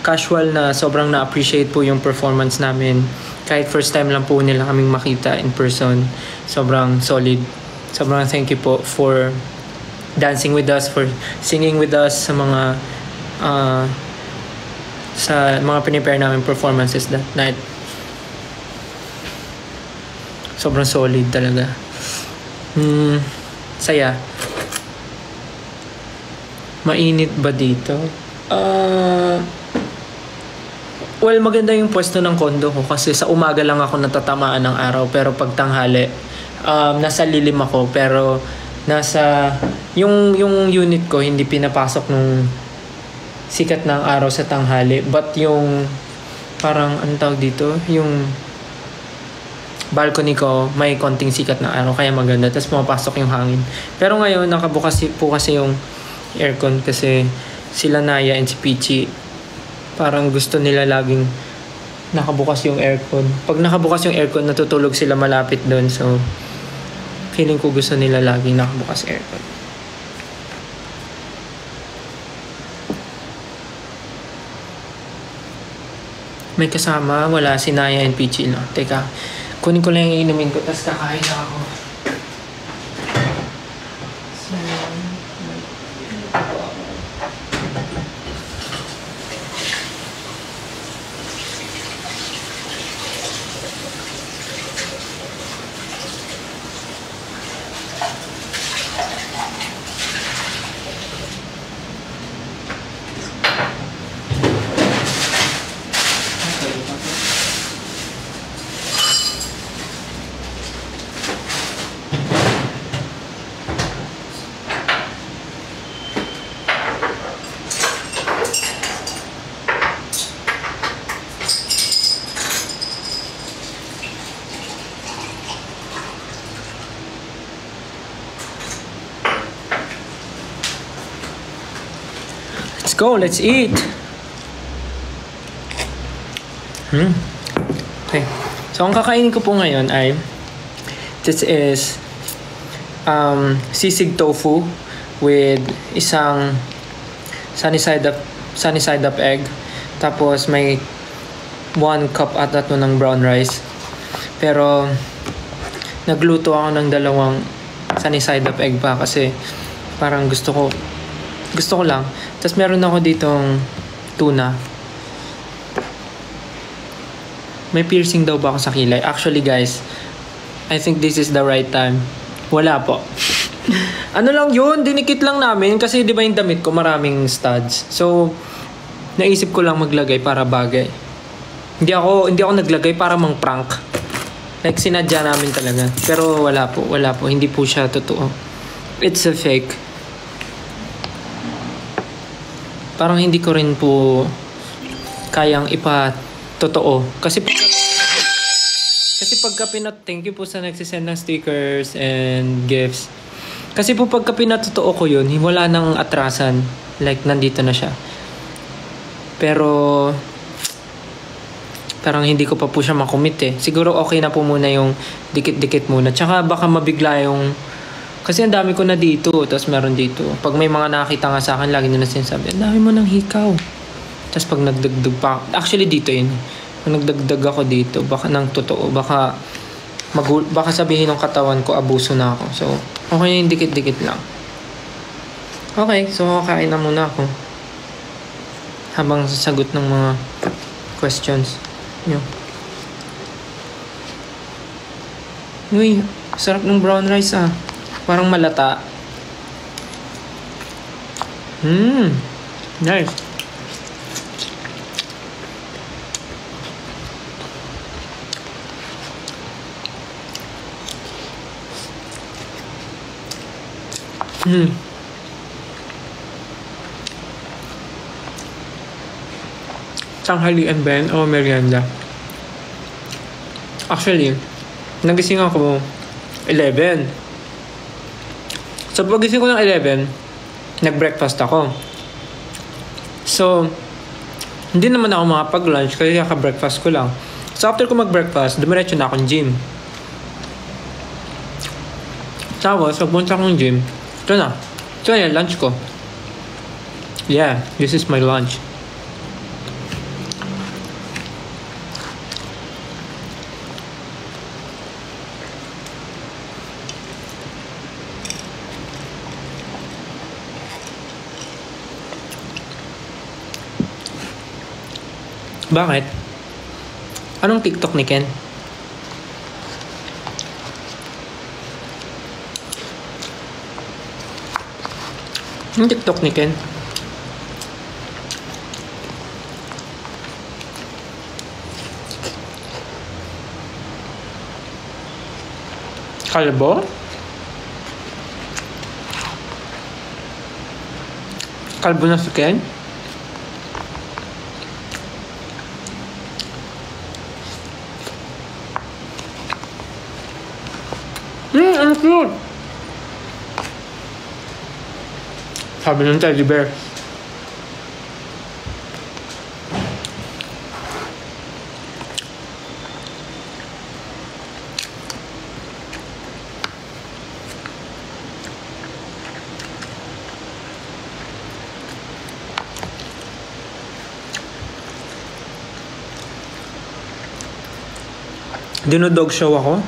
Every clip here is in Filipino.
casual na sobrang na-appreciate po yung performance namin. Kahit first time lang po nila kaming makita in person. Sobrang solid. Sobrang thank you po for dancing with us, for singing with us sa mga prepare namin performances that night. Sobrang solid talaga. Saya. Mainit ba dito? Well, maganda yung pwesto ng kondo ko kasi sa umaga lang ako natatamaan ng araw, pero pag tanghali, nasa lilim ako, pero yung unit ko hindi pinapasok nung sikat ng araw sa tanghali, but yung parang anong tawag dito, yung balcony ko may konting sikat ng araw kaya maganda, tapos pumapasok yung hangin. Pero ngayon nakabukas po kasi yung aircon kasi sila Naya and si Peachy parang gusto nila laging nakabukas yung aircon. Pag nakabukas yung aircon, natutulog sila malapit doon. So, feeling ko gusto nila laging nakabukas aircon. May kasama, wala si Naya and Peachy, no? Teka, kunin ko lang yung inumin ko, tapos kakain na ako. Let's go, let's eat. Okay. So, ang kakainin ko po ngayon ay this is sisig tofu with isang sunny side up egg. Tapos may 1 cup ata to ng brown rice. Pero nagluto ako ng 2 sunny side up egg pa kasi parang gusto ko lang. Tapos meron ako ditong tuna. May piercing daw ba ako sa kilay? Actually guys, I think this is the right time. Wala po. Ano lang yun, dinikit lang namin kasi di ba yung damit ko maraming studs. So, naisip ko lang maglagay para bagay. Hindi ako naglagay para mang prank. Like sinadya namin talaga. Pero wala po. Hindi po siya totoo. It's a fake. Parang hindi ko rin po kayang ipatotoo. Kasi pagka thank you po sa nagsisend ng stickers and gifts. Kasi po pagka pinatotoo ko yun, wala nang atrasan. Like, nandito na siya. Pero parang hindi ko pa po siya makumit eh. Siguro okay na po muna yung dikit-dikit muna. Tsaka baka mabigla yung kasi ang dami ko na dito, tapos meron dito. Pag may mga nakita nga sa akin, lagi nila sinasabi, ang dami mo ng hikaw. Tapos pag nagdagdag pa, actually dito yun. Pag nagdagdag ako dito, baka nang totoo, baka sabihin ng katawan ko, abuso na ako. So, okay yung dikit-dikit lang. Okay, so kakain na muna ako. Habang sasagot ng mga questions nyo. Uy, sarap ng brown rice ah. Parang malata. Nice. Tanghalian ba yan o merienda? Actually, nagising ako 11. So, pagising ko ng 11, nag-breakfast ako. So, hindi naman ako makapag-lunch kasi kaka-breakfast ko lang. So, after ko mag-breakfast, dumiretso na akong gym. Tapos, pagpunta akong gym, ito na. Ito na yung lunch ko. Yeah, this is my lunch. Bakit? Anong TikTok ni Ken? Anong TikTok ni Ken? Kalbo? Kalbo na si Ken? Ang cute! Sabi ng teddy bear. Dinodog show ako.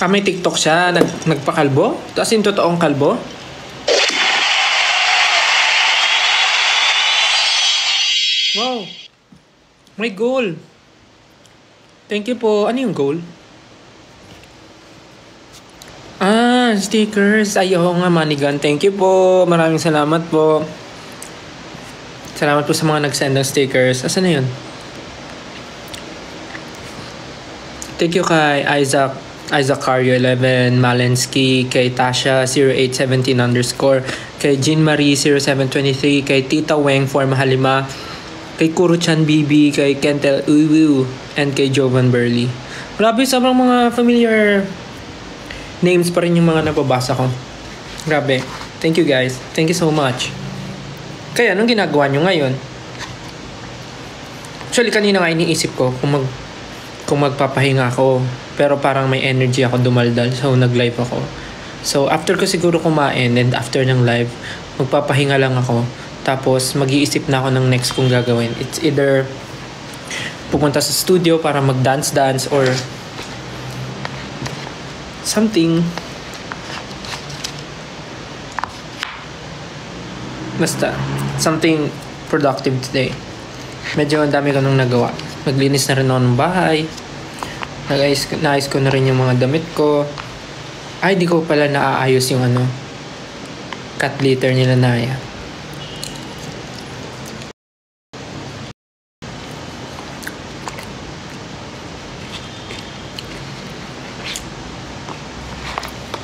May TikTok siya, nagpakalbo. Tapos yung totoong kalbo. Wow! May goal. Thank you po. Ano yung goal? Stickers. Ayaw nga, Manigan. Thank you po. Maraming salamat po. Salamat po sa mga nag-send ng stickers. Asan na yun? Thank you kay Isaac Cario 11, Malensky, kay Tasha 0817 _, kay Jean Marie 0723, kay Tita Weng for Mahalima, kay Kuro-chan BB, kay Kentel Uwu, and kay Jovan Burley. Grabe, sobrang mga familiar names pa rin yung mga nababasa ko. Grabe. Thank you guys. Thank you so much. Kaya, anong ginagawa nyo ngayon? Actually, kanina nga iniisip ko kung magpapahinga ako. Pero parang may energy ako dumaldal. So, nag-live ako. So, after ko siguro kumain and after ng live, magpapahinga lang ako. Tapos, mag-iisip na ako ng next kong gagawin. It's either pupunta sa studio para mag-dance-dance or something. Basta, something productive today. Medyo ang dami ko nung nagawa. Naglinis na rin ako ng bahay. Naayos ko na rin yung mga damit ko. Ay, di ko pala naaayos yung cat litter nila Naya.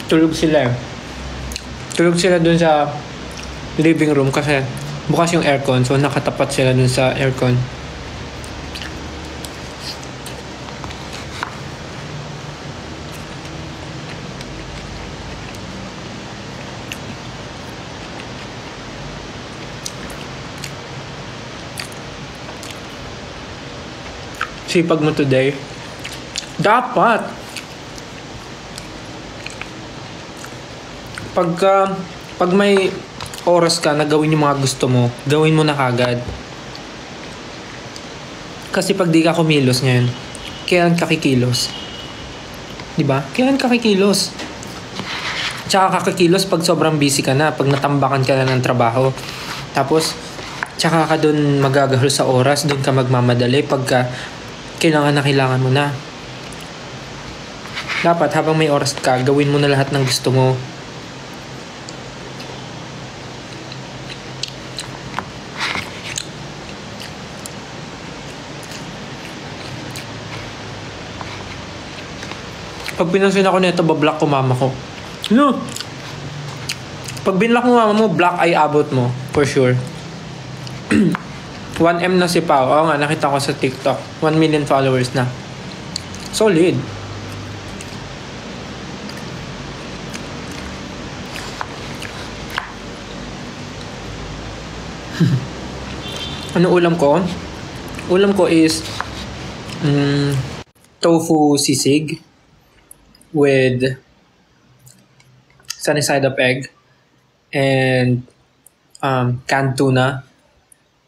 Tulog sila. Tulog sila dun sa living room kasi bukas yung aircon. So, nakatapat sila dun sa aircon. Sipag mo today. Dapat. Pag may oras ka na gawin yung mga gusto mo, gawin mo na kagad. Kasi pag di ka kumilos ngayon, kailan ka kikilos? Diba? Kailan ka kikilos? Tsaka kakakilos pag sobrang busy ka na, pag natambakan ka na ng trabaho. Tapos, tsaka ka dun magagahol sa oras, dun ka magmamadali pagka kailangan mo na. Dapat habang may oras ka, gawin mo na lahat ng gusto mo. Pag pinansin ako nito, bablock ko mama ko. No! Pag binlock mo mama mo, black ay abot mo. For sure. 1M na si Pao. Oo nga, nakita ko sa TikTok. 1 million followers na. Solid. Ano ulam ko? Ulam ko is tofu sisig with sunny side up egg and canned tuna,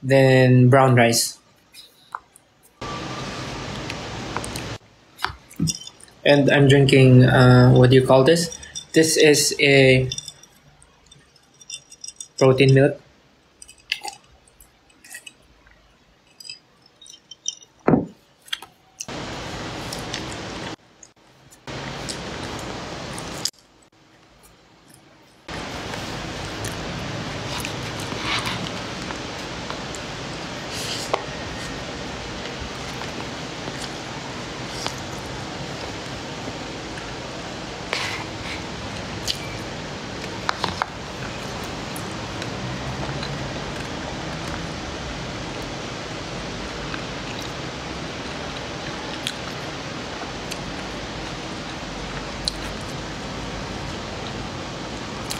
then brown rice. And I'm drinking, what do you call this? This is a protein milk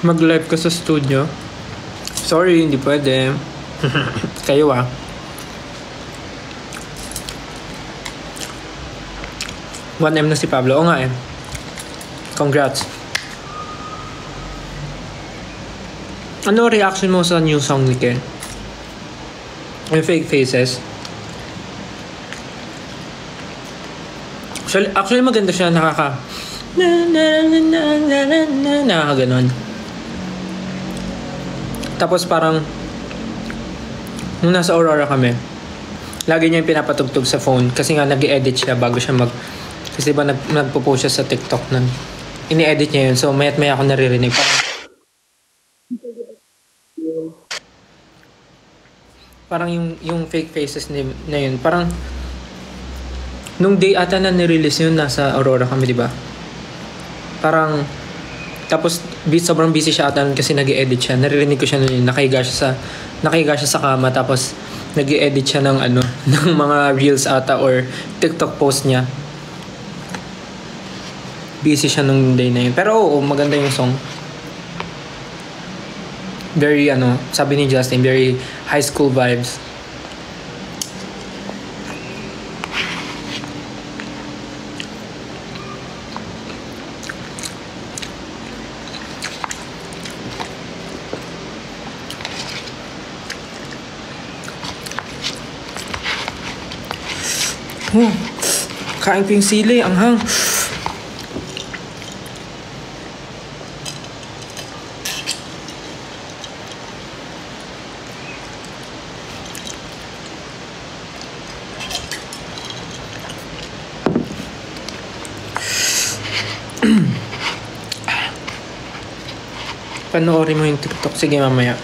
Mag-live ka sa studio? Sorry, hindi pwede. Kayo 1M na si Pablo. Oo nga eh. Congrats. Ano reaction mo sa new song ni Ken? Yung Fake Faces. Actually maganda siya, nakakaganon. Tapos parang nung nasa Aurora kami, lagi niya yung pinapatugtog sa phone kasi nga nag-edit siya bago siya kasi diba nagpo-post siya sa TikTok nun. Ini-edit niya yun, so mayat maya ako naririnig. Parang yung Fake Faces na yun, parang nung day ata na nirelease yun, nasa Aurora kami, di ba? Parang, tapos sobrang busy siya ata kasi nag-edit siya. Naririnig ko siya nun, nakahiga siya sa kama, tapos nag-edit siya ng ng mga reels ata or TikTok post niya. Busy siya nung day na yun. Pero oo, maganda yung song. Very sabi ni Justin, very high school vibes. Kain ko yung sili, anghang. Panoorin mo yung TikTok. Sige, mamaya.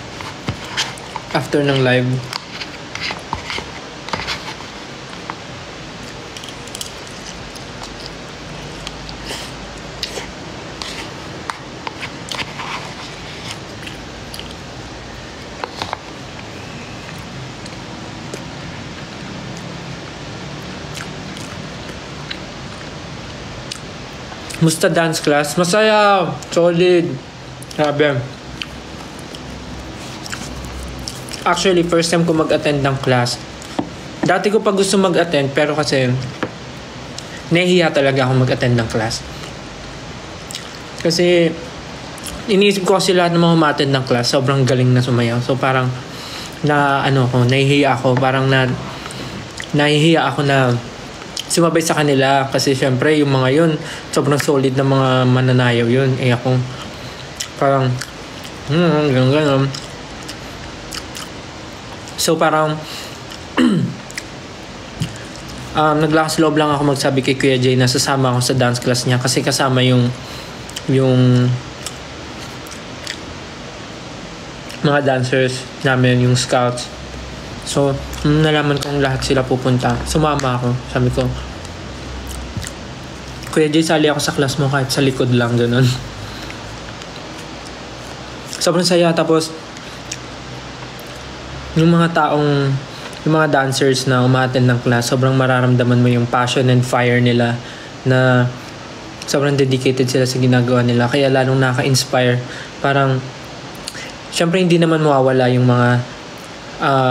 After ng live. Musta dance class? Masaya! Solid! Grabe. Actually, first time ko mag-attend ng class. Dati ko pa gusto mag-attend, pero kasi nahihiya talaga ako mag-attend ng class. Kasi iniisip ko kasi lahat ng mga ma-attend ng class, sobrang galing na sumayaw. So parang nahihiya ako. Parang nahihiya ako na sumabay sa kanila. Kasi syempre, yung mga yun, sobrang solid na mga mananayaw yun. Eh ako, parang ganun. So parang naglakas loob lang ako magsabi kay Kuya Jay na sasama ako sa dance class niya kasi kasama yung mga dancers namin, yung scouts. So nalaman kong lahat sila pupunta, sumama ako. Sabi ko, Kuya Jay, sali ako sa class mo kahit sa likod lang, ganun. Sobrang saya. Tapos yung mga dancers na umattend ng class, sobrang mararamdaman mo yung passion and fire nila na sobrang dedicated sila sa ginagawa nila. Kaya lalong naka-inspire. Parang syempre hindi naman mawawala yung mga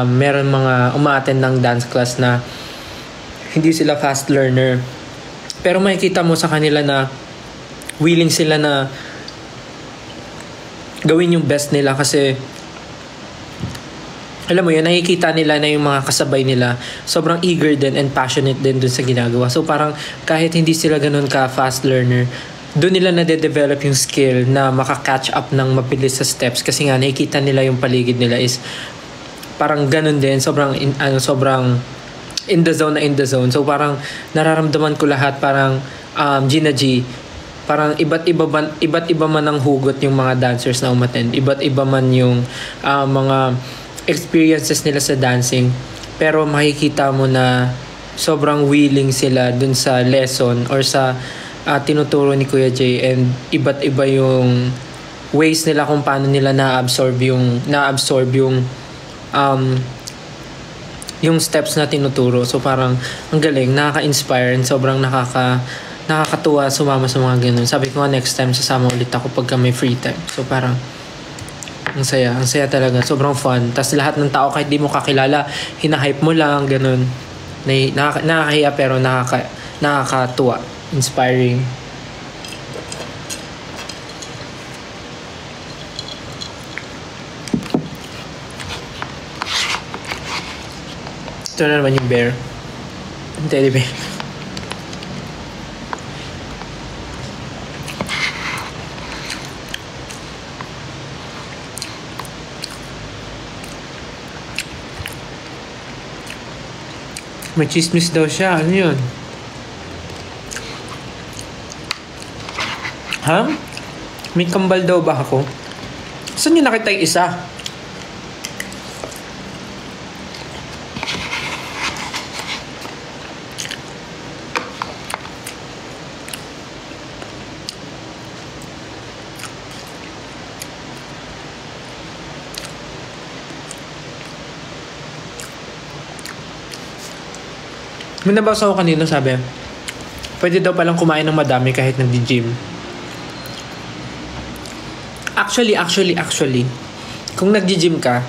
meron mga umattend ng dance class na hindi sila fast learner. Pero makikita mo sa kanila na willing sila na gawin yung best nila kasi alam mo yun, nakikita nila na yung mga kasabay nila sobrang eager din and passionate din dun sa ginagawa. So parang kahit hindi sila ganun ka fast learner, dun nila nade-develop yung skill na maka-catch up ng mabilis sa steps kasi nga nakikita nila yung paligid nila is parang ganun din, sobrang in the zone. So parang nararamdaman ko lahat, parang Gina G, parang iba't iba man ang hugot yung mga dancers na umattend. Iba't iba man yung mga experiences nila sa dancing. Pero makikita mo na sobrang willing sila dun sa lesson or sa tinuturo ni Kuya Jay, and iba't iba yung ways nila kung paano nila na-absorb yung steps na tinuturo. So parang ang galing, nakaka-inspire and sobrang nakakatuwa sumama sa mga ganun. Sabi ko nga next time sasama ulit ako pagka may free time. So parang Ang saya talaga. Sobrang fun. Tapos lahat ng tao kahit di mo kakilala, hinahype mo lang, ganun. Nakakahiya pero nakakatuwa. Inspiring. Ito na naman yung bear. Yung teddy bear. May chismis daw siya. Ano yun? Ha? May kambal daw ba ako? Saan niyo nakita yung isa? May nabasa ko kanina, sabi, pwede daw palang kumain ng madami kahit nag-gym. Actually, kung nag-gym ka,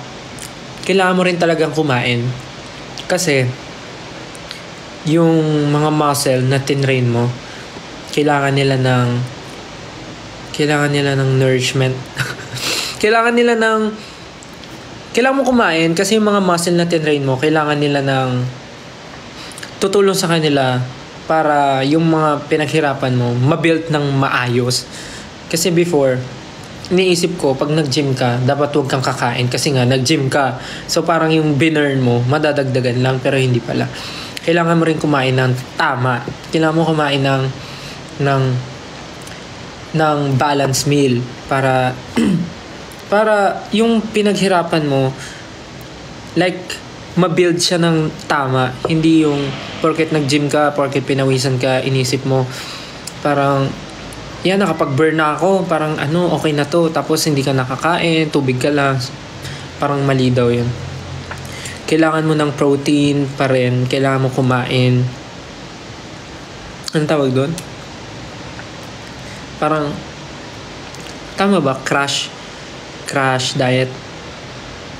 kailangan mo rin talagang kumain. Kasi, yung mga muscle na tinrain mo, kailangan nila ng nourishment. kailangan mo kumain kasi yung mga muscle na tinrain mo, kailangan nila ng tutulong sa kanila para yung mga pinaghirapan mo mabuild ng maayos. Kasi before, iniisip ko pag nag-gym ka, dapat huwag kang kakain kasi nga nag-gym ka. So parang yung binurn mo, madadagdagan lang pero hindi pala. Kailangan mo rin kumain ng tama. Kailangan mo kumain ng balanced meal para para yung pinaghirapan mo like ma-build siya ng tama. Hindi yung porket nag-gym ka, porket pinawisan ka, inisip mo parang yan, nakapag-burn na ako, parang okay na to, tapos hindi ka nakakain, tubig ka lang. Parang mali daw yun. Kailangan mo ng protein pa rin, kailangan mo kumain. Anong tawag doon? Parang tama ba? Crash diet.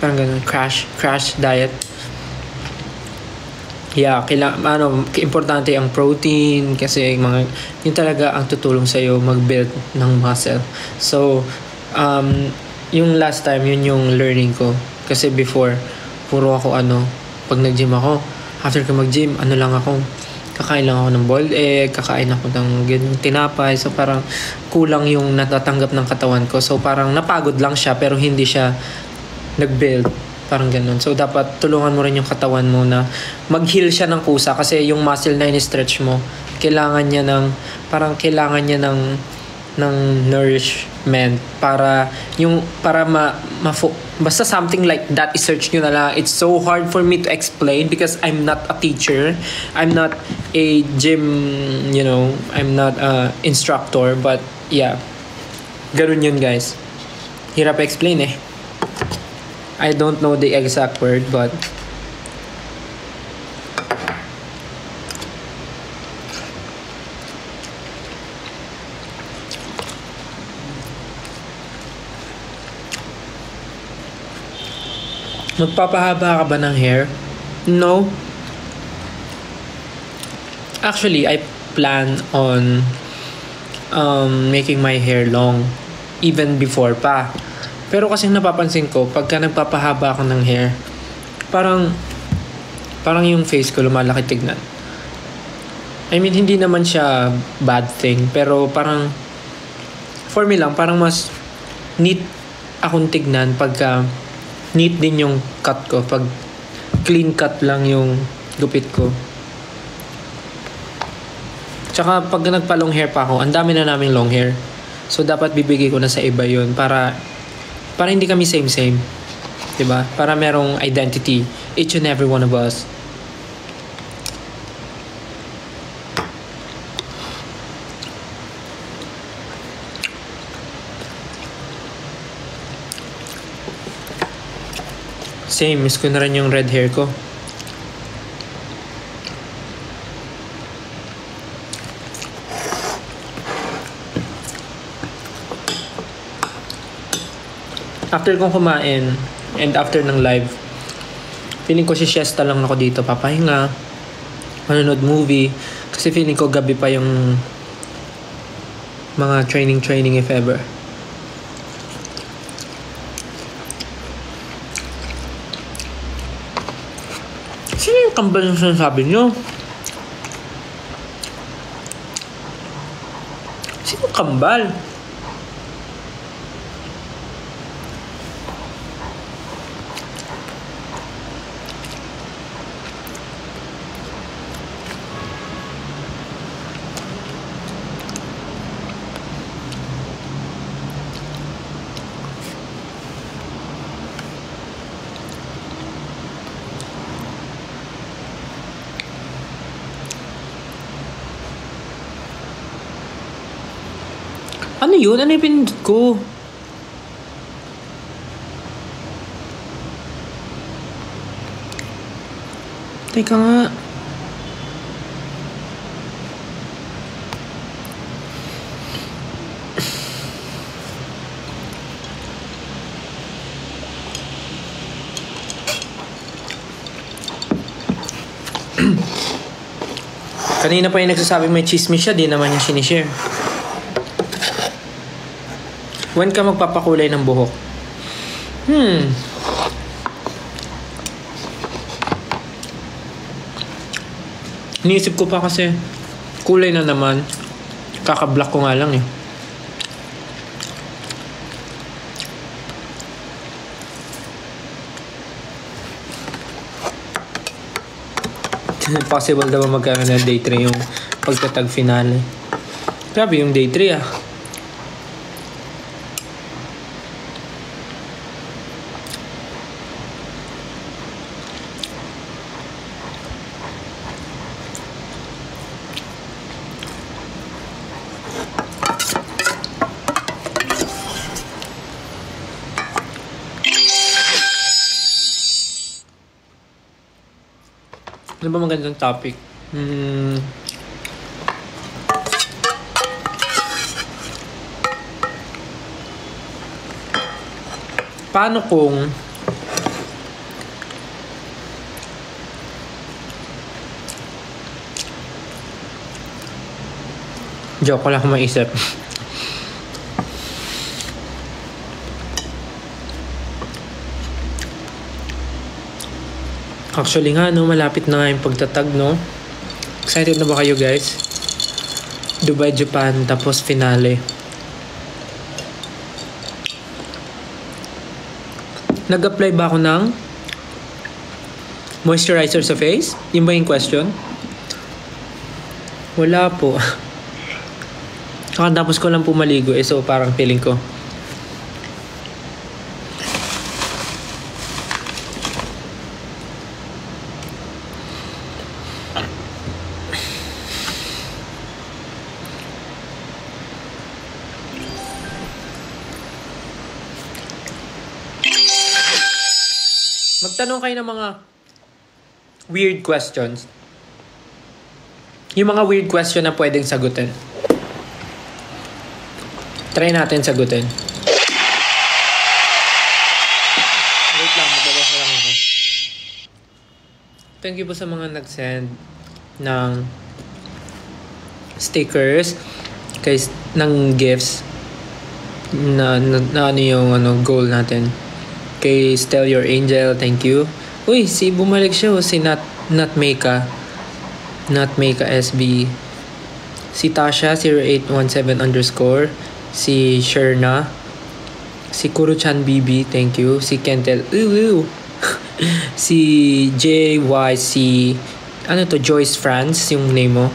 Parang ganun, crash diet. Yeah, importante ang protein kasi yun talaga ang tutulong sa iyo mag-build ng muscle. So, yung last time, yun yung learning ko. Kasi before, puro ako pag nag-gym ako, after ko mag-gym, kakain lang ako ng boiled egg, kakain ako ng tinapay. So, parang kulang yung natatanggap ng katawan ko. So, parang napagod lang siya pero hindi siya nag-build. Parang ganun. So, dapat tulungan mo rin yung katawan mo na mag-heal siya ng kusa kasi yung muscle na in-stretch mo, kailangan niya ng nourishment para basta something like that, i-search nyo na lang. It's so hard for me to explain because I'm not a teacher. I'm not a gym, I'm not a instructor. But, yeah. Ganun yun, guys. Hirap explain eh. I don't know the exact word, but magpapahaba ka ba ng hair? No. Actually, I plan on making my hair long even before pa. Pero kasi napapansin ko, pagka nagpapahaba ako ng hair, parang yung face ko lumalaki tignan. I mean, hindi naman siya bad thing, pero parang, for me lang, parang mas neat akong tignan pagka neat din yung cut ko. Pag clean cut lang yung gupit ko. Tsaka pag nagpa-long hair pa ako, ang dami na naming long hair. So, dapat bibigay ko na sa iba yun para hindi kami same. Diba? Para merong identity. Each and every one of us. Same. Miss ko na rin yung red hair ko. After kong kumain and after ng live, feeling ko si siesta lang ako dito, papahinga, manonood movie, kasi feeling ko gabi pa yung mga training if ever. Sino yung kambal yung sinasabi nyo? Sino yung kambal? Ano yun? Ano yung pinindot ko? Teka nga. Kanina pa yung nagsasabi may chismis siya, di naman yung sinishare. When ka magpapakulay ng buhok? Iniisip ko pa kasi kulay na naman. Kaka-block ko nga lang eh. Possible daw magkaroon ng day 3 yung pagtatag finale. Grabe yung day 3 ah. Ano ba magandang topic? Paano kung joke ko lang kung maisip. Actually nga, no, malapit na nga yung pagtatag, no? Excited na ba kayo, guys? Dubai, Japan, tapos finale. Nag-apply ba ako ng moisturizer sa face? Yun ba yung question? Wala po. Kakatapos ko lang po maligo, eh, so parang feeling ko. Magtanong kayo ng mga weird questions. Yung mga weird question na pwedeng sagutin. Try natin sagutin. Wait lang, magbabasa lang ako. Thank you po sa mga nag-send ng stickers, ng gifts na ano yung goal natin. Kay Stell Your Angel, thank you. Uy, bumalik siya, si Natmeka SB. Si Tasha 0817 _ si Sherna, si Kuruchan BB, thank you. Si Kentel, si JYC, Joyce France yung name mo.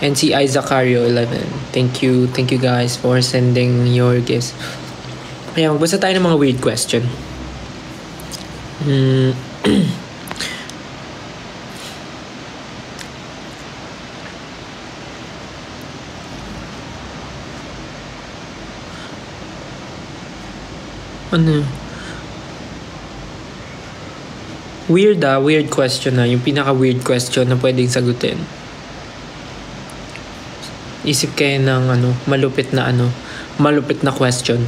And si Isaacario 11. Thank you guys for sending your gifts. Kaya magbasa tayo ng mga weird question. Weird question na. Yung pinaka-weird question na pwedeng sagutin. Isip kayo ng malupit na question.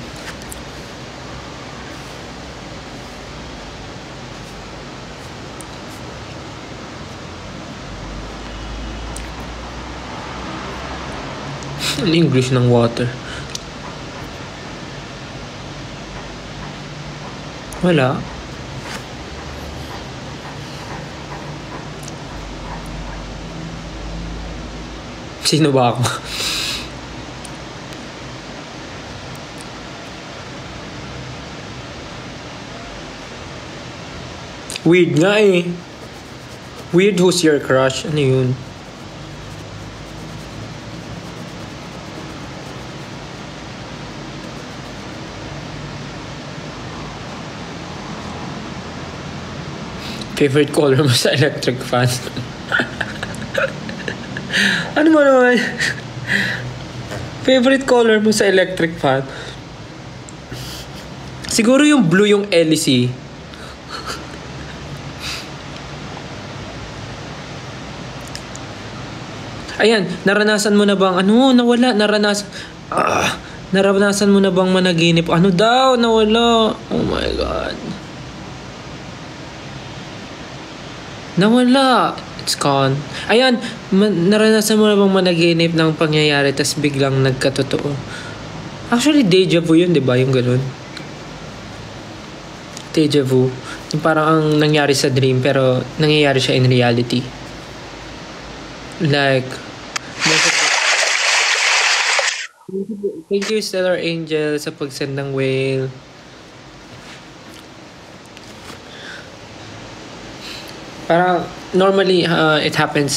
Ang English ng water. Wala. Sino ba ako? Weird nga eh. Weird, who's your crush? Ano yun? Favorite color mo sa electric fan? Ano mo naman? Favorite color mo sa electric fan? Siguro yung blue yung LC. Ayan, naranasan mo na bang nawala, naranasan mo na bang managinip? Ano daw, nawala. Oh my God. Nawala. It's gone. Ayan, naranasan mo na bang managinip ng pangyayari tas biglang nagkatotoo? Actually, deja vu yun, di ba? Yung ganun. Deja vu. Yung parang ang nangyari sa dream pero nangyayari siya in reality. Like, thank you Stellar Angel sa pagsend ng whale. Parang normally it happens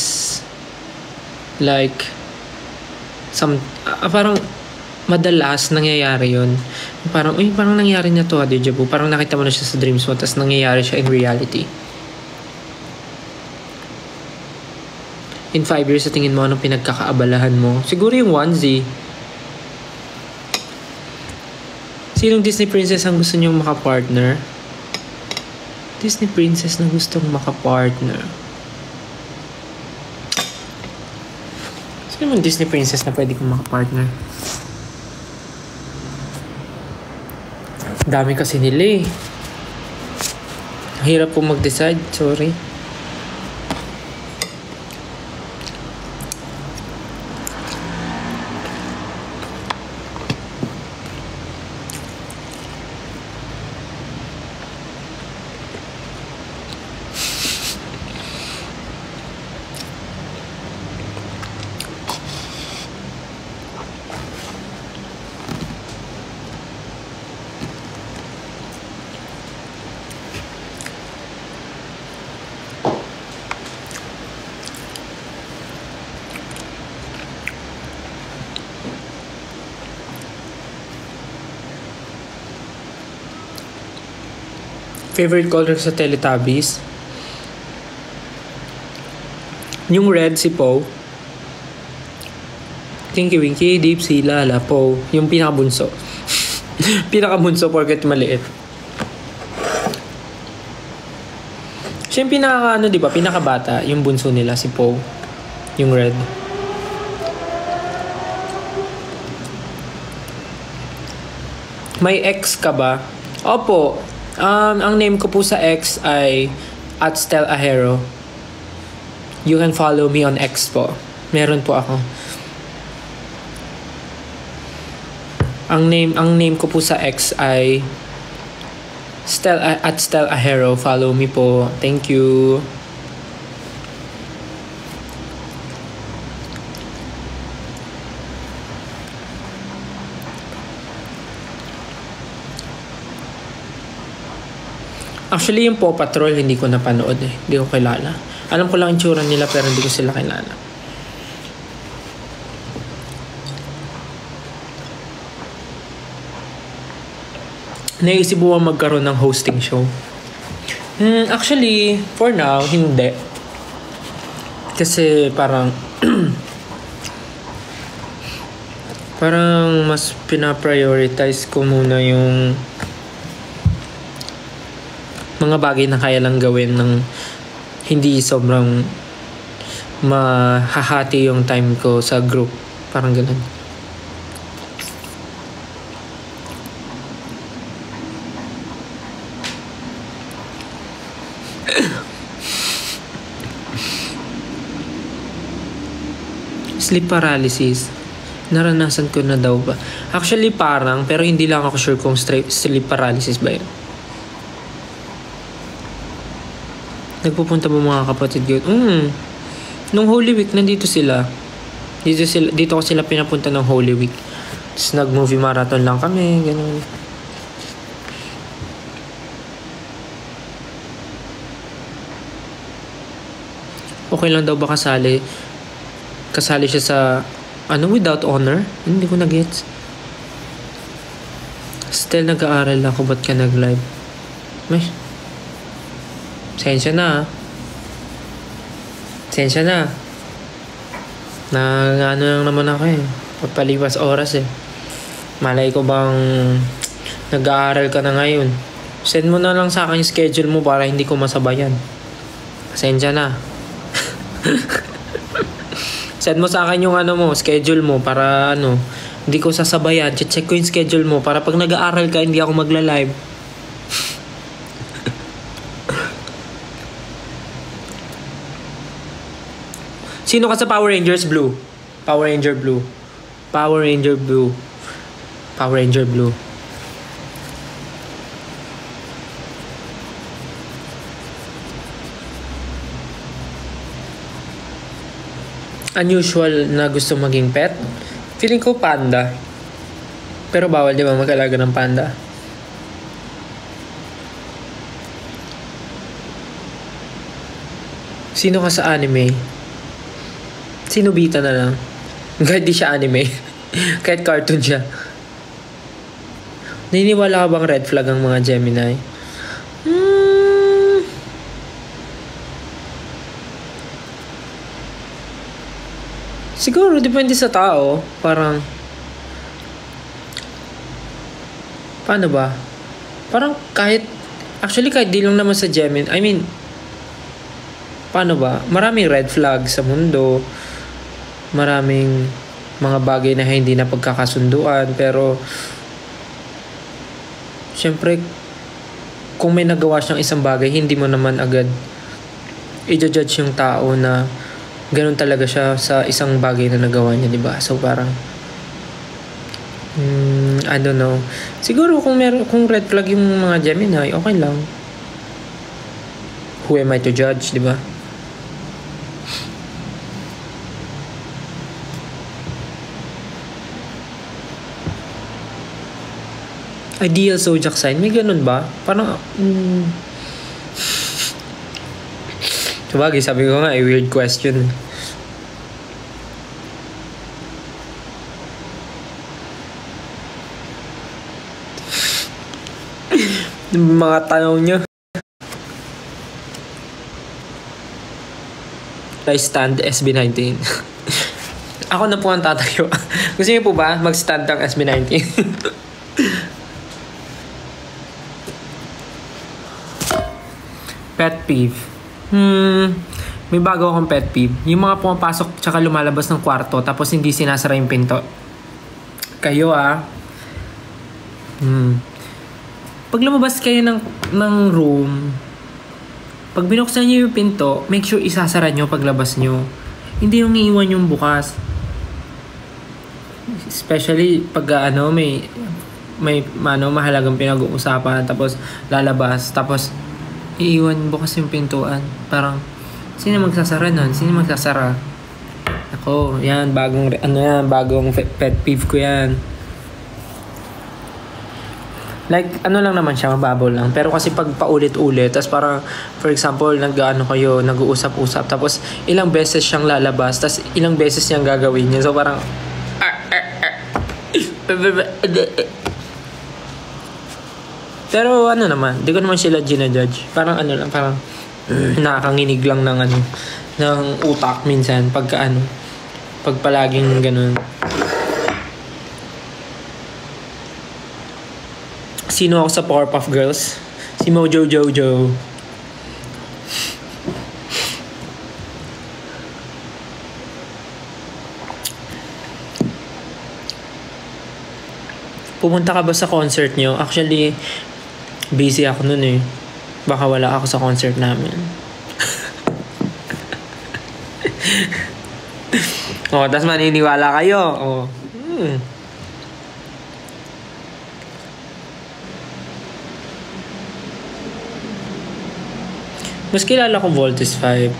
like parang madalas nangyayari yun. Parang parang nangyari na to deja vu. Parang nakita mo na siya sa dreams mo tapos nangyayari siya in reality. In 5 years, sa tingin mo, anong pinagkakaabalahan mo? Siguro yung onesie. Sinong Disney princess ang gusto niyong makapartner? Disney princess na gustong makapartner. Sino yung Disney princess na pwede kong makapartner? Dami kasi nila eh. Hirap po mag-decide. Sorry. Favorite color sa Teletubbies? Yung red si Poe. Tinky Winky, Dipsy, Lala, Poe. Yung pinakabunso. Pinakabunso porket maliit. Siya yung di ba? Pinakabata. Yung bunso nila, si Poe. Yung red. May ex ka ba? Opo. Ang name ko po sa X ay @StelAhero. You can follow me on X po. Meron po ako. Ang name ko po sa X ay @StelAhero. Follow me po. Thank you. Actually, yung Paw Patrol, hindi ko napanood eh. Hindi ko kilala. Alam ko lang yung tsura nila pero hindi ko sila kilala. Naisip mo magkaroon ng hosting show? Actually, for now, hindi. Kasi parang parang mas pinaprioritize ko muna yung mga bagay na kaya lang gawin ng hindi sobrang mahahati yung time ko sa group. Parang ganun. Sleep paralysis. Naranasan ko na daw ba? Actually, parang, pero hindi lang ako sure kung sleep paralysis ba yun. Nagpupunta ba mga kapatid ko? Nung Holy Week, nandito sila. Dito ko sila pinapunta ng Holy Week. Tapos nag-movie marathon lang kami, ganun. Okay lang daw ba kasali? Kasali siya sa without honor? Hindi ko na-gets. Still nag-aaral ako, ba't ka nag-live? May sensya na. Sensya na. Lang naman ako eh. Pagpalipas oras eh. Malay ko bang nag-aaral ka na ngayon. Send mo na lang sa akin yung schedule mo para hindi ko masabayan. Sensya na. Send mo sa akin yung schedule mo para hindi ko sasabayan. Check ko yung schedule mo para pag nag-aaral ka, hindi ako magla-live. Sino ka sa Power Rangers Blue? Power Ranger Blue. Power Ranger Blue. Power Ranger Blue. Unusual na gusto maging pet? Feeling ko panda. Pero bawal di ba mag-alaga ng panda? Sino ka sa anime? Sino bita na lang? Kahit di siya anime. Kahit cartoon siya. Naniniwala ka bang red flag ang mga Gemini? Siguro, depende sa tao. Parang, paano ba? Parang kahit di lang naman sa Gemini. I mean, paano ba? Maraming red flag sa mundo. Maraming mga bagay na hindi na pagkakasunduan. Pero, syempre, kung may nagawa siyang isang bagay, hindi mo naman agad i-judge yung tao na ganun talaga siya sa isang bagay na nagawa niya, di ba? So parang I don't know. Siguro kung red flag yung mga Gemini, okay lang. Who am I to judge, di ba? Ideal zodiac sign, may ganun ba? Parang sabagay, sabi ko nga, weird question. Mga tanong nyo. I stand SB19. Ako na po ang tatayo. Gusto niyo po ba mag-stand ang SB19? Pet peeve. May bago akong pet peeve. Yung mga pumapasok tsaka lumalabas ng kwarto tapos hindi sinasara yung pinto. Kayo Pag lumabas kayo ng room, pag binuksan nyo yung pinto, make sure isasara nyo paglabas nyo. Hindi yung iiwan yung bukas. Especially pag may mahalagang pinag-uusapan tapos lalabas tapos iiwan bukas yung pintuan. Parang, sino magsasara nun? Sino magsasara? Ako, yan, bagong pet peeve ko yan. Like, lang naman siya, mababaw lang. Pero kasi pag paulit-ulit, tapos parang, for example, nag-uusap-usap, tapos ilang beses siyang lalabas, tapos ilang beses niyang gagawin niya. So parang, pero naman, di ko naman sila ginajudge. Parang parang nakakanginig lang ng utak minsan pag palaging ganun. Sino ako sa Powerpuff Girls? Si Mojo Jojo. Pumunta ka ba sa concert nyo? Actually, busy ako nun eh. Baka wala ako sa concert namin. Tas maniniwala kayo. Mm. Mas kilala ko Voltes 5.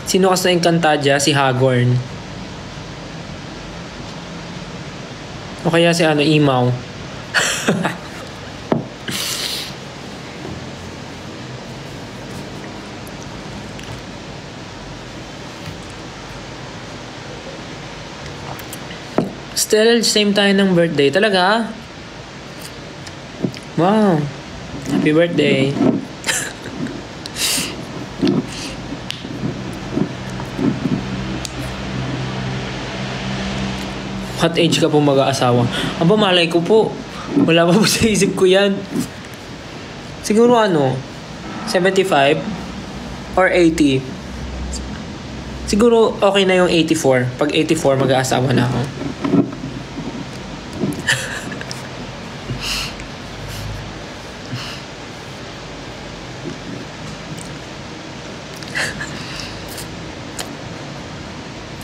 Sino ka sa Encantadia? Si Hagorn. O kaya si Imaw. Still, same tayo ng birthday. Talaga? Wow. Happy birthday. What age ka po mag-aasawa? Aba, malay ko po. Wala pa po sa isip ko yan. Siguro 75 or 80. Siguro okay na yung 84. Pag 84, mag-aasawa na ako.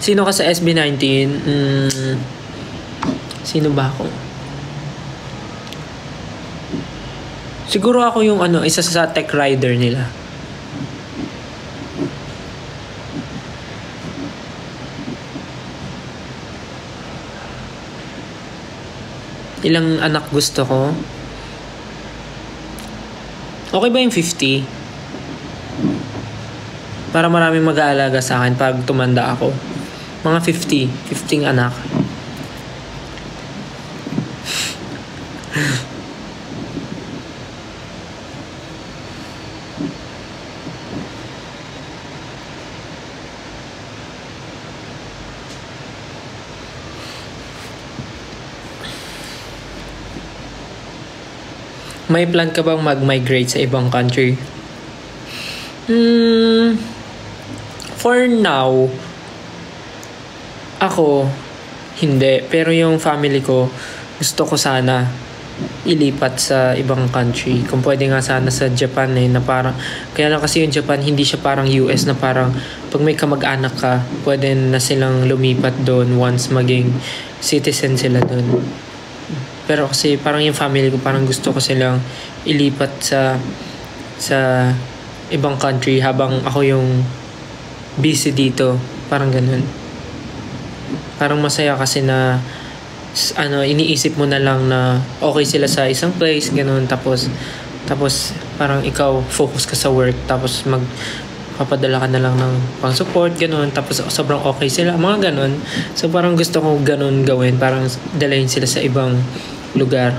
Sino ka sa SB19? Sino ba ako? Siguro ako yung isa sa tech rider nila. Ilang anak gusto ko? Okay ba yung 50? Para maraming mag-aalaga sa akin pag tumanda ako. Mga 15 anak. May plan ka bang mag-migrate sa ibang country? For now, ako, hindi. Pero yung family ko, gusto ko sana ilipat sa ibang country. Kung pwede nga sana sa Japan na parang, kaya lang kasi yung Japan, hindi siya parang US na parang, pag may kamag-anak ka, pwede na silang lumipat doon once maging citizen sila doon. Pero kasi parang yung family ko, parang gusto ko silang ilipat sa ibang country habang ako yung busy dito. Parang ganun. Parang masaya kasi na iniisip mo na lang na okay sila sa isang place, ganun. Tapos parang ikaw focus ka sa work. Tapos papadala ka na lang ng pang-support, ganun. Tapos sobrang okay sila, mga ganun. So parang gusto ko ganun gawin. Parang dalahin sila sa ibang lugar.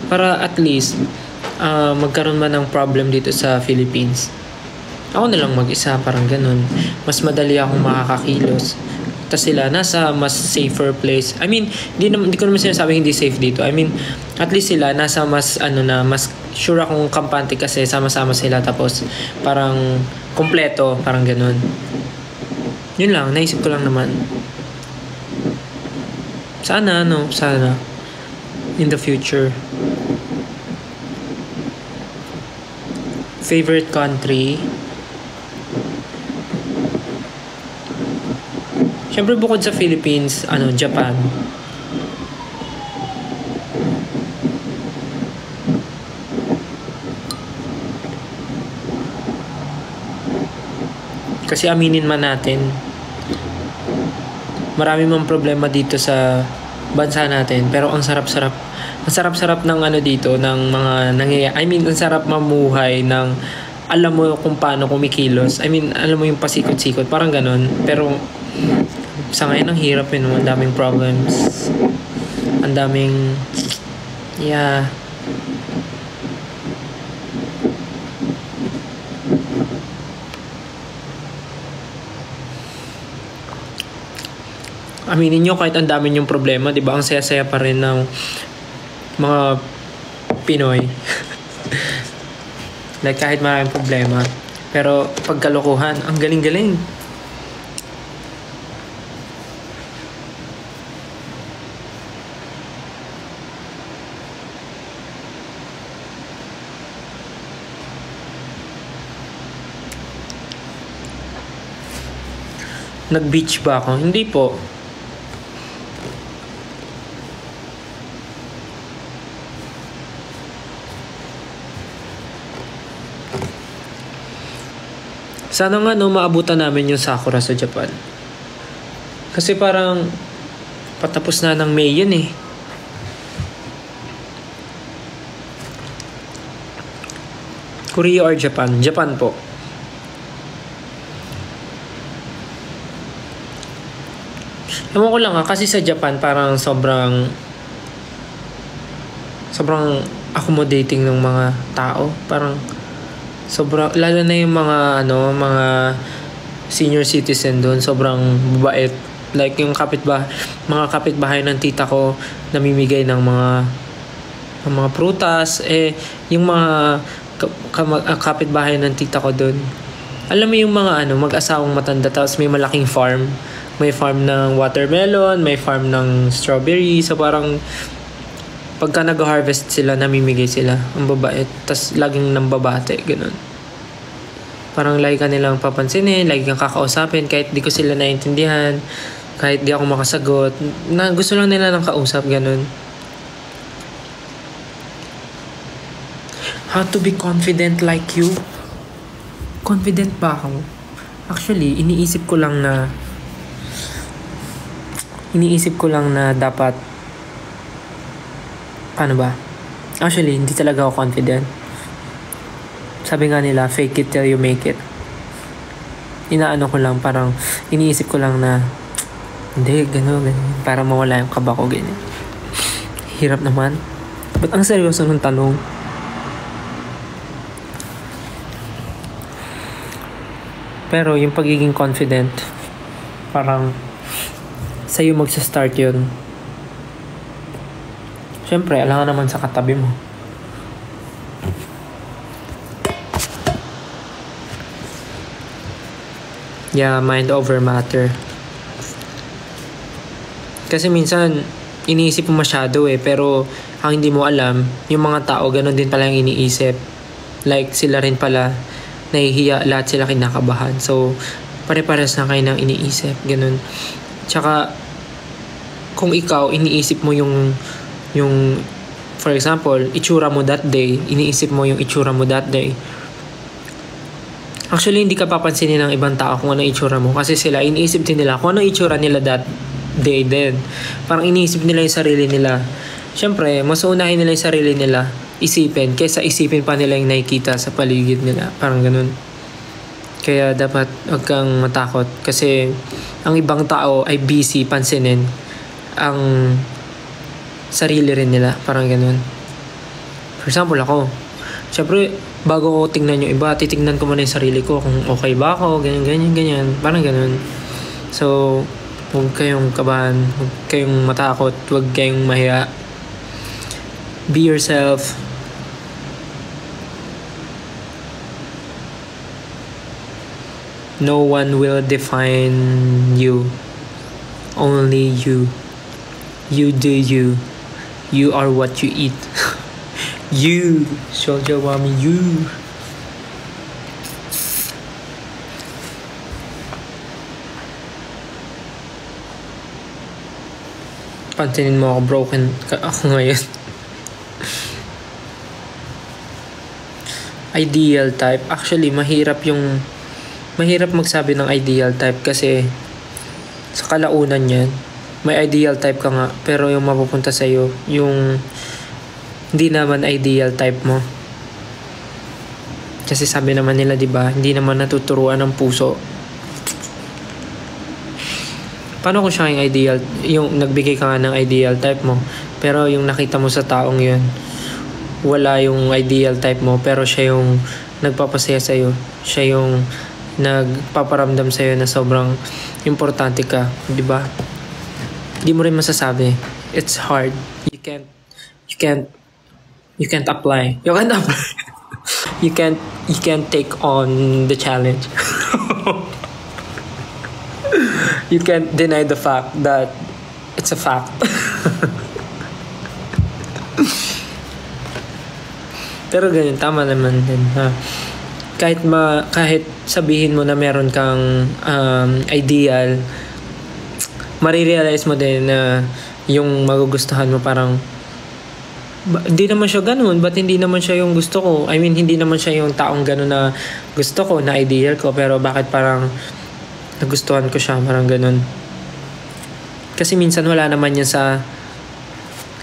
Para at least magkaroon man ng problem dito sa Philippines. Ako na lang mag-isa, parang ganun. Mas madali akong makakakilos. Tapos sila nasa mas safer place. I mean, hindi ko naman sinasabi hindi safe dito. I mean, at least sila nasa mas mas sure akong kampante kasi sama-sama sila. Tapos parang kompleto, parang ganun. Yun lang, naisip ko lang naman. Sana in the future. Favorite country? Siyempre bukod sa Philippines, Japan. Kasi aminin man natin, marami mang problema dito sa bansa natin, pero ang sarap-sarap ng dito, ng mga nangyayari. I mean, ang sarap mamuhay ng alam mo kung paano kumikilos. I mean, alam mo yung pasikot-sikot, parang ganon. Pero sa ngayon ang hirap yun, ang daming problems. Ang daming aminin nyo kahit ang dami yung problema, di ba? Ang saya-saya pa rin ng mga Pinoy. Like kahit maraming problema. Pero pagkalokohan, ang galing-galing. Nag-beach ba ako? Hindi po. Sana nga no, maabutan namin yung Sakura sa Japan. Kasi parang patapos na ng May yun eh. Korea or Japan? Japan po. Ewan ko lang kasi sa Japan parang sobrang accommodating ng mga tao. Parang sobrang, lalo na yung mga mga senior citizen doon, sobrang babait. Like yung mga kapitbahay ng tita ko namimigay ng mga prutas, yung mga kapitbahay ng tita ko doon. Alam mo yung mga mag-asawang matanda tapos may malaking farm. May farm ng watermelon, may farm ng strawberry. So parang pagka nag-harvest sila, namimigay sila. Ang babait. Tapos laging nambabate, ganun. Parang lagi ka nilang papansinin, lagi kang kakausapin kahit di ko sila naiintindihan, kahit di ako makasagot. Gusto lang nila ng kausap, ganun. How to be confident like you? Confident ba ako? Actually, iniisip ko lang na dapat, paano ba? Actually, hindi talaga ako confident. Sabi nga nila, fake it till you make it. Inaano ko lang, parang iniisip ko lang na hindi, gano'n. Para mawala yung kaba ko, ganyan. Hirap naman. Ba't ang seryoso ng tanong? Pero yung pagiging confident, parang sa'yo magsa-start yun. Siyempre, alangan naman sa katabi mo. Yeah, mind over matter. Kasi minsan, iniisip mo masyado pero ang hindi mo alam, yung mga tao, ganun din pala yung iniisip. Like, sila rin pala, nahihiya, lahat sila kinakabahan. So, pare-pares na kayo ng iniisip, ganun. Tsaka, kung ikaw, iniisip mo yung for example, itsura mo that day, iniisip mo yung itsura mo that day. Actually, hindi ka papansinin ng ibang tao kung ano itsura mo. Kasi sila, iniisip din nila kung ano itsura nila that day din. Parang iniisip nila yung sarili nila. Siyempre, mas unahin nila yung sarili nila isipin, kaysa isipin pa nila yung nakikita sa paligid nila. Parang ganun. Kaya dapat huwag kang matakot. Kasi ang ibang tao ay busy pansinin ang sarili rin nila. Parang ganun. For example, ako. Siyempre, bago ko tingnan yung iba, titignan ko muna yung sarili ko kung okay ba ako, ganyan. Parang ganun. So, huwag kayong kabahan, huwag kayong matakot, huwag kayong mahiya. Be yourself. No one will define you. Only you. You do you. You are what you eat. You. Soldier Wami, you. Pansinin mo ako, broken ako ngayon. Ideal type. Actually, mahirap magsabi ng ideal type kasi sa kalaunan yan, may ideal type ka nga, pero yung mapupunta sa'yo, yung hindi naman ideal type mo. Kasi sabi naman nila, di ba, hindi naman natuturuan ng puso. Paano kung siya yung ideal, yung nagbigay ka nga ng ideal type mo, pero yung nakita mo sa taong yun, wala yung ideal type mo, pero siya yung nagpapasaya sa'yo, siya yung nagpaparamdam sa'yo na sobrang importante ka, di ba? Di mo rin masasabi. It's hard. You can't apply. You can't take on the challenge. You can't deny the fact that it's a fact. Pero ganyan, tama naman din, ha? kahit sabihin mo na meron kang ideal, marirealize mo din na yung magugustuhan mo parang hindi naman siya ganun, ba't hindi naman siya yung gusto ko? I mean, hindi naman siya yung taong ganun na gusto ko, na ideal ko, pero bakit parang nagustuhan ko siya, parang ganun. Kasi minsan wala naman yan sa,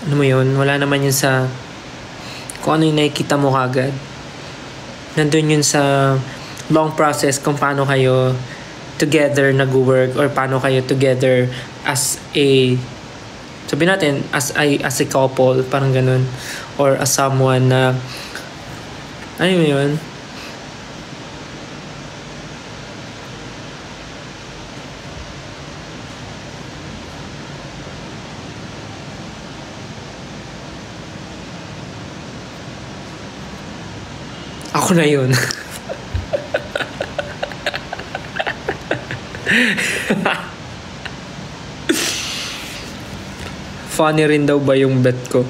ano mo yun, wala naman yan sa kung ano yung nakikita mo kagad. Nandun yun sa long process kung paano kayo together nag-work or paano kayo together as a, sabihin natin, as a couple, parang ganun. Or as someone na, ano mo yun? Ako na yun. Funny rin daw ba yung bet ko?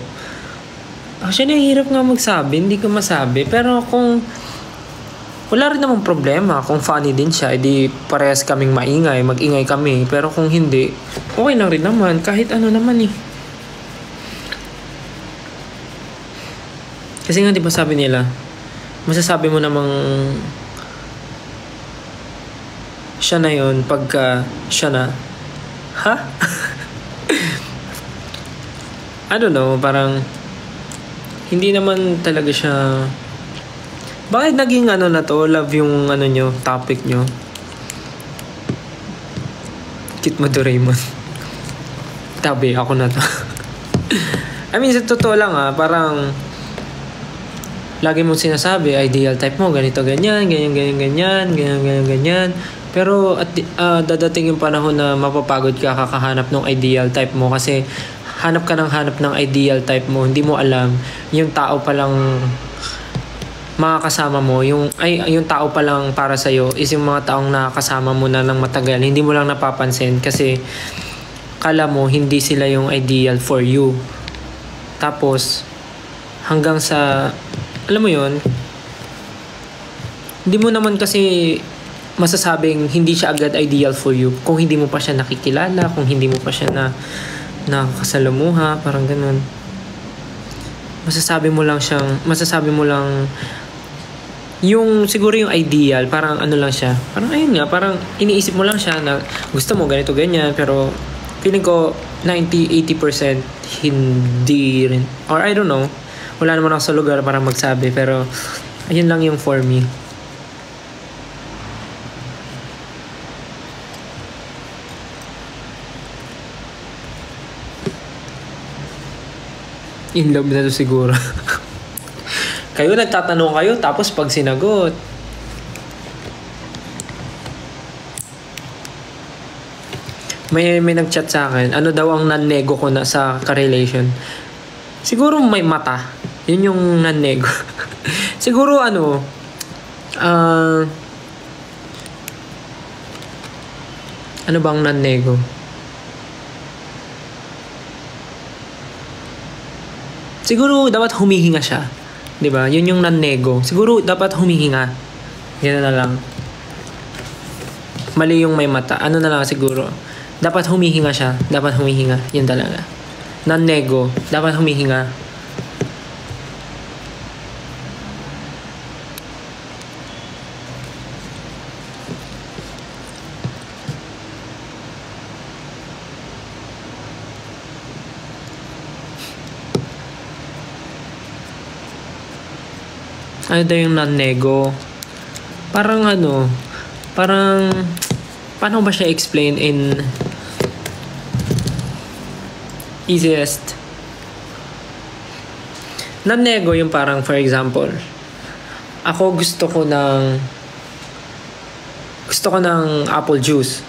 Actually, hirap nga magsabi. Hindi ko masabi. Pero kung wala rin namang problema. Kung funny din siya, edi parehas kaming maingay. Mag-ingay kami. Pero kung hindi, okay lang rin naman. Kahit ano naman eh. Kasi nga, di ba sabi nila, masasabi mo namang siya na yun pagka siya na. Ha? I don't know, parang hindi naman talaga siya. Bakit naging ano na to? Love yung ano nyo, topic nyo. Kit mo Doraemon. Tabi, ako na to. I mean, sa totoo lang parang lagi mong sinasabi, ideal type mo, ganito, ganyan, ganyan, ganyan, ganyan, ganyan, ganyan, ganyan. Pero dadating yung panahon na mapapagod ka kakahanap ng ideal type mo kasi hanap ka ng ideal type mo, hindi mo alam yung tao palang makakasama mo, yung tao palang para sa iyo is yung mga taong nakakasama mo na ng matagal, hindi mo lang napapansin kasi kala mo hindi sila yung ideal for you. Tapos hanggang sa alam mo yun, hindi mo naman kasi masasabing hindi siya agad ideal for you kung hindi mo pa siya nakikilala, kung hindi mo pa siya nakakasalamuha, parang ganun. Masasabi mo lang yung siguro yung ideal, parang ano lang siya, parang ayun nga, parang iniisip mo lang siya na gusto mo ganito ganyan, pero feeling ko 90-80% hindi rin, or I don't know, wala naman ako sa lugar para magsabi, pero ayun lang yung for me. In love na to siguro. Kayo nagtatanong kayo tapos pag sinagot, may nagchat sa akin, ano daw ang non-nego ko na sa ka-relation. Siguro may mata. Yun yung non-nego. Siguro ano bang non-nego? Siguro dapat humihinga siya. 'Di ba? Yun yung non-nego. Siguro dapat humihinga. Yan na lang. Mali yung may mata. Ano na lang siguro. Dapat humihinga siya. Dapat humihinga. Yun talaga. Non-nego. Dapat humihinga. Ano daw yung non-nego? Parang paano ba siya explain in easiest? Non-nego yung parang, for example, ako gusto ko ng apple juice.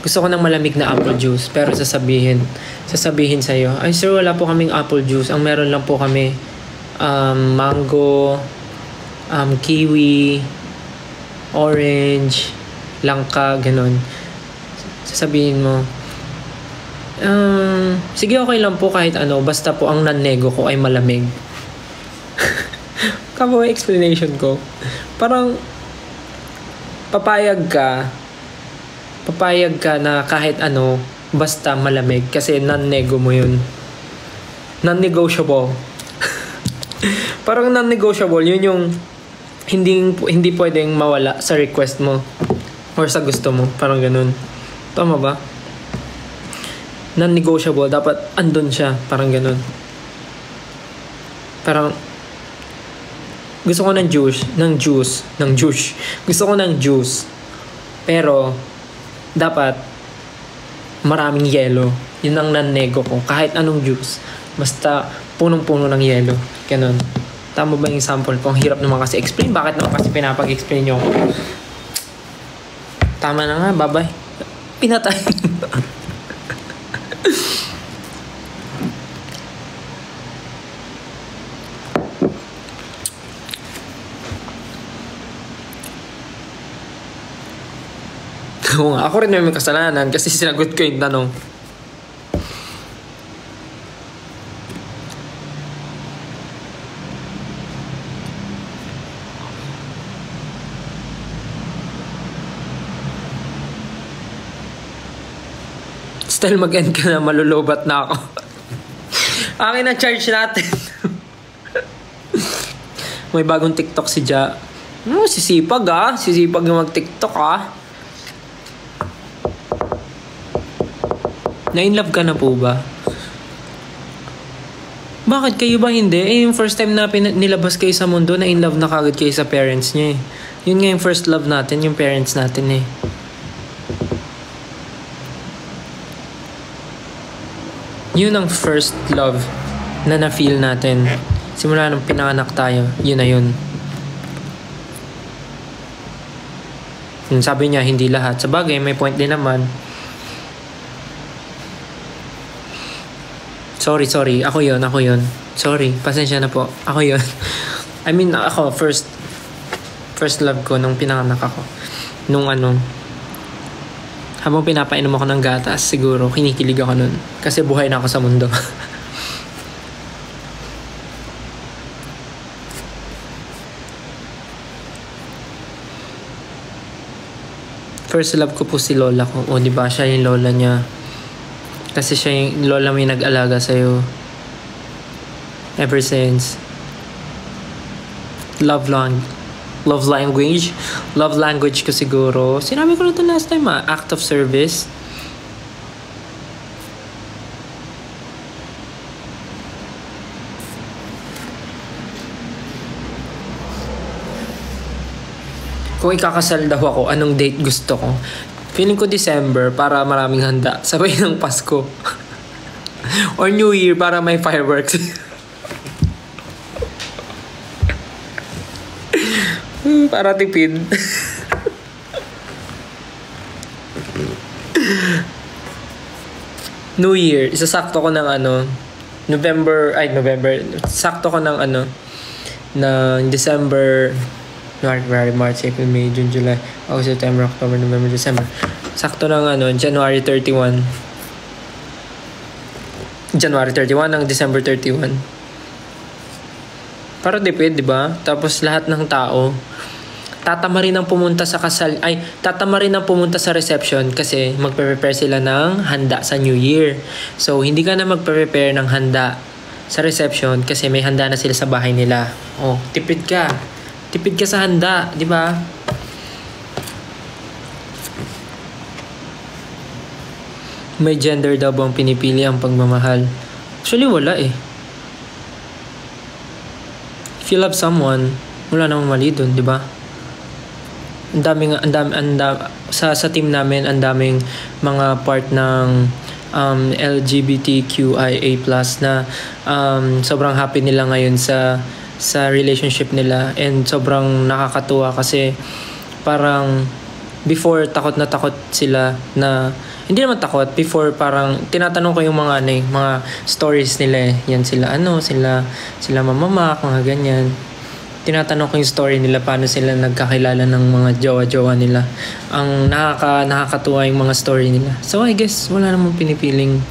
Gusto ko ng malamig na apple juice, pero sasabihin sa'yo, ay sir, wala po kaming apple juice. Ang meron lang po kami mango, kiwi, orange, langka, ganun. Sasabihin mo, sige, okay lang po kahit ano, basta po ang non-nego ko ay malamig. Kamo explanation ko. Parang, papayag ka na kahit ano, basta malamig kasi non-nego mo yun. Non-negotiable. Parang non-negotiable, yun yung hindi pwedeng mawala sa request mo or sa gusto mo. Parang ganun. Tama ba? Non-negotiable, dapat andun siya. Parang ganun. Parang gusto ko ng juice. Gusto ko ng juice. Pero dapat maraming yelo. Yun ang non-nego ko. Kahit anong juice. Basta punong-puno ng yelo. Ganun. Tama ba yung sample ko? Ang hirap naman kasi explain. Bakit naman kasi pinapag-explain nyo? Tama na nga. Bye-bye. Pinatay. Oo nga. Ako rin may kasalanan kasi sinagot ko yung tanong. Style mag-end ka na, malulobat na ako. Akin na charge natin. May bagong TikTok si Ja. Sisipag ah. Sisipag na mag-TikTok ah. Na-inlove ka na po ba? Bakit kayo ba hindi? Yung first time na nilabas kayo sa mundo, na-inlove na kagad kayo sa parents niya eh. Yun nga yung first love natin, yung parents natin eh. Yun ang first love na na-feel natin. Simula nung pinanganak tayo, yun na yun. Sabi niya, hindi lahat. Sa bagay, may point din naman. Sorry. Ako yun. Sorry, pasensya na po. Ako yun. I mean, ako, first love ko nung pinanganak ako. Habang pinapainom ako ng gatas, siguro, kinikilig ako nun. Kasi buhay na ako sa mundo. First love ko po si lola ko. O, diba? Siya yung lola niya. Kasi siya yung lola may nag-alaga sa'yo. Ever since. Love language ko siguro. Sinabi ko na ito last time act of service. Kung ikakasal daw ako, anong date gusto ko? Feeling ko December para maraming handa. Sabay ng Pasko. Or New Year para may fireworks. Para tipid. New Year, isasakto ko ng November, sakto ko ng December, January, March, April, May, June, July, August, September, October, November, December. Sakto ng January 31. January 31 ng December 31. Para tipid, di ba? Tapos lahat ng tao tatama rin ang pumunta sa reception kasi magpe-prepare sila ng handa sa New Year. So, hindi ka na magpe-prepare ng handa sa reception kasi may handa na sila sa bahay nila. Oh, tipid ka. Tipid ka sa handa, di ba? May gender daw bang pinipili ang pagmamahal? Actually, wala eh. If you love someone, wala namang mali dun, di ba? Sa team namin, ang daming mga part ng LGBTQIA+ na sobrang happy nila ngayon sa relationship nila, and sobrang nakakatuwa kasi parang before takot na takot sila na hindi naman takot, before parang tinatanong ko yung mga stories nila eh. Yan sila sila mamamak, mga ganyan. Tinatanong ko yung story nila, paano sila nagkakilala ng mga jowa-jowa nila. Ang nakakatuwa yung mga story nila. So I guess wala namang pinipiling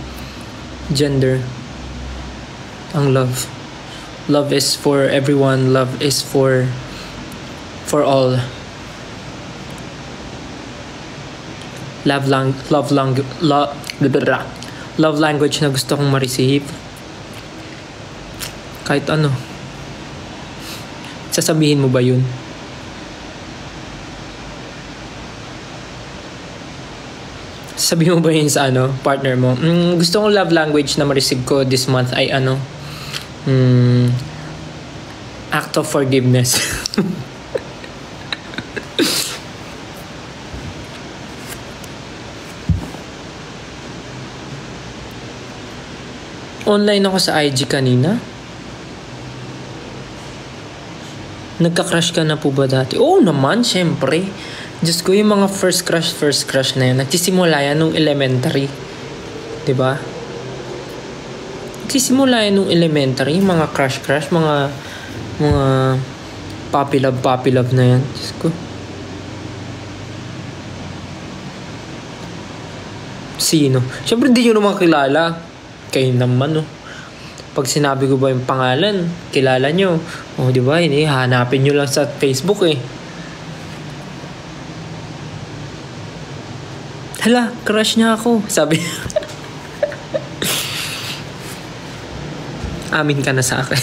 gender ang love. Love is for everyone. Love is for all. love language na gusto kong ma-receive. Kahit ano. Sasabihin mo ba yun? Sabihin mo ba yun sa partner mo? Gusto kong love language na ma-receive ko this month ay act of forgiveness. Online ako sa IG kanina. Nagka-crush ka na po ba dati? Oo naman, syempre. Diyos ko, yung mga first crush na yun, nagsisimula yan nung elementary. Diba? Nagsisimula yan nung elementary, mga crush, mga puppy love na yan. Diyos ko. Sino? Syempre, di nyo naman kilala. Kayo naman, no? Pag sinabi ko ba yung pangalan, kilala nyo. O, di ba? Hindi, hanapin nyo lang sa Facebook, eh. Hala, crush niya ako. Sabi. Amin ka na sa akin.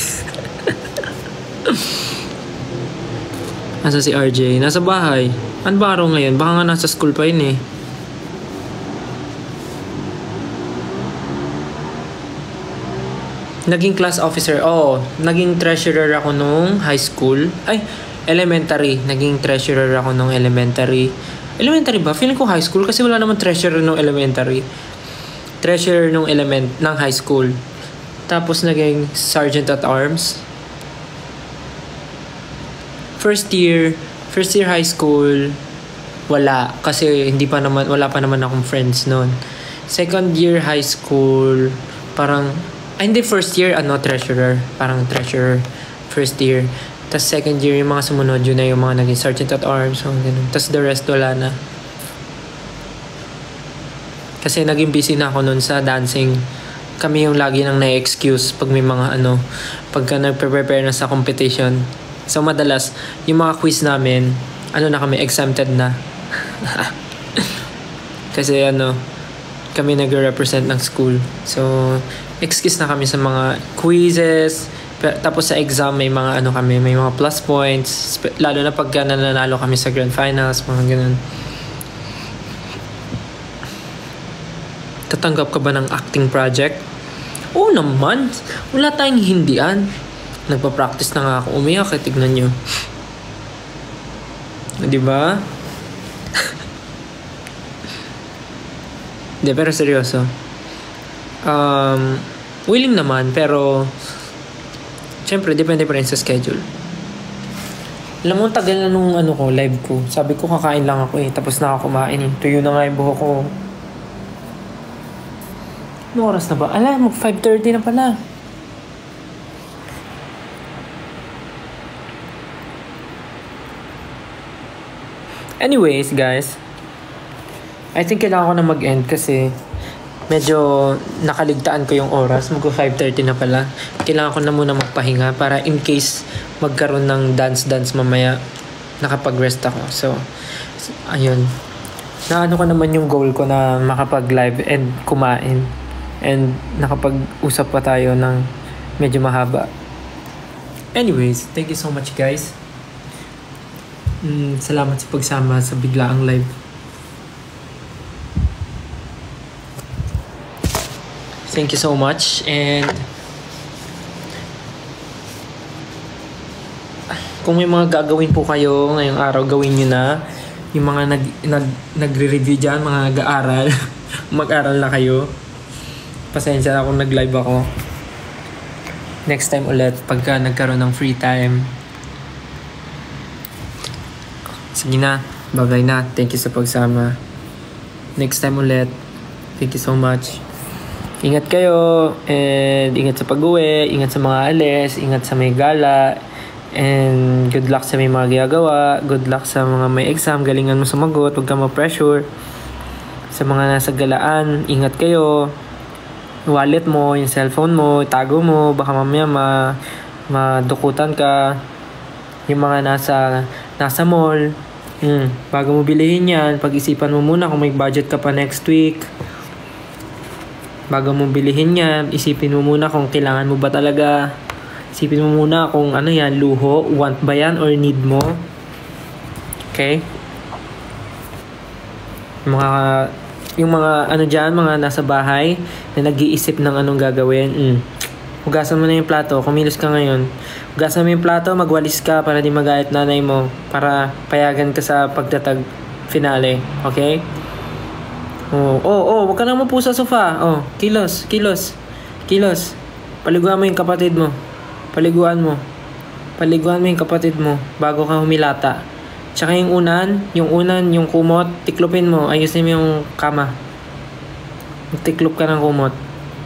Nasa si RJ? Nasa bahay. Ano ba araw ngayon? Baka nga nasa school pa yun, eh. Naging class officer. Oo. Naging treasurer ako nung high school. Ay, elementary. Naging treasurer ako nung elementary. Elementary ba? Feeling ko high school kasi wala naman treasurer nung elementary. Treasurer nung ng high school. Tapos naging sergeant at arms. First year high school, wala. Kasi wala pa naman akong friends noon. Second year high school, hindi, first year, treasurer. Parang treasurer. First year. Tapos second year, yung mga sumunod, yun na yung mga naging sergeant at arms. So, ganun. Tapos the rest, wala na. Kasi naging busy na ako nun sa dancing. Kami yung lagi nang na-excuse pag may mga pagka nagpe-prepare na sa competition. So, madalas, yung mga quiz namin, na kami, exempted na. Kasi kami nag-represent ng school. So, excuse na kami sa mga quizzes. Tapos sa exam, may mga may mga plus points. Lalo na pagka nananalo kami sa grand finals, mga ganun. Tatanggap ka ba ng acting project? Oo naman. Wala tayong hindian. Nagpa-practice na nga ako. Umiyak, tignan nyo. Diba? Hindi, pero seryoso. Willing naman, pero syempre, depende pa rin sa schedule. Alam mo, tagal na nung live ko. Sabi ko, kakain lang ako eh. Tapos na ako kumain eh. Tuyo na nga yung buhok ko. Anong oras na ba? Alam, 5:30 na pala. Anyways, guys. I think kailangan ko na mag-end kasi medyo nakaligtaan ko yung oras. Mag-5:30 na pala. Kailangan ko na muna magpahinga para in case magkaroon ng dance mamaya, nakapag-rest ako. So, ayun. Naano ko naman yung goal ko na makapag-live and kumain. And nakapag-usap pa tayo ng medyo mahaba. Anyways, thank you so much, guys. Salamat sa pagsama sa biglaang live. Thank you so much, and kung may mga gagawin po kayo ngayong araw, gawin nyo na. Yung mga nagre-review dyan, mga nag-aaral, mag-aral na kayo. Pasensya na kung nag-live ako. Next time ulit, pagka nagkaroon ng free time. Sige na, bye-bye na. Thank you sa pagsama. Next time ulit. Thank you so much. Ingat kayo, and ingat sa pag-uwi, ingat sa mga alis, ingat sa may gala, and good luck sa may mga ginagawa, good luck sa mga may exam, galingan mo sumagot, huwag ka ma-pressure. Sa mga nasa galaan, ingat kayo. Wallet mo, yung cellphone mo, tago mo, baka mamaya madukutan ka. Yung mga nasa mall, Bago mo bilihin yan, pag-isipan mo muna kung may budget ka pa next week. Bago mo bilihin yan, isipin mo muna kung kailangan mo ba talaga. Isipin mo muna kung ano yan, luho, want ba yan or need mo. Okay? Yung mga ano dyan, mga nasa bahay na nag-iisip ng anong gagawin. Hugasan mo na yung plato, kumilos ka ngayon. Hugasan mo yung plato, magwalis ka para di magalit nanay mo. Para payagan ka sa pagtatag finale. Okay? Huwag ka na mapo sa sofa. Kilos. Paliguan mo yung kapatid mo. Paliguan mo yung kapatid mo bago ka humilata. Tsaka yung yung kumot, tiklopin mo. Ayusin mo yung kama. Tiklop ka ng kumot.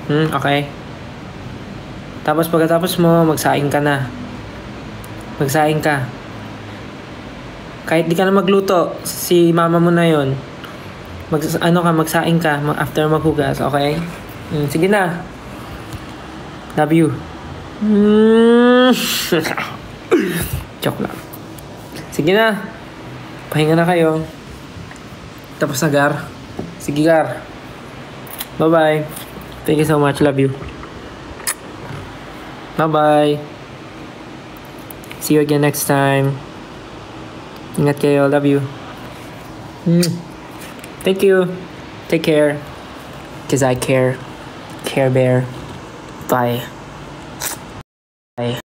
Okay? Tapos pagkatapos mo, magsaing ka na. Magsaing ka. Kahit di ka na magluto, si mama mo na yon. Magsaing ka after maghugas, okay? Sige na. Love you. Joke lang. Sige na. Pahinga na kayo. Tapos na, Gar. Sige, Gar. Bye-bye. Thank you so much. Love you. Bye-bye. See you again next time. Ingat kayo. Love you. Thank you. Take care. Because I care. Care Bear. Bye. Bye.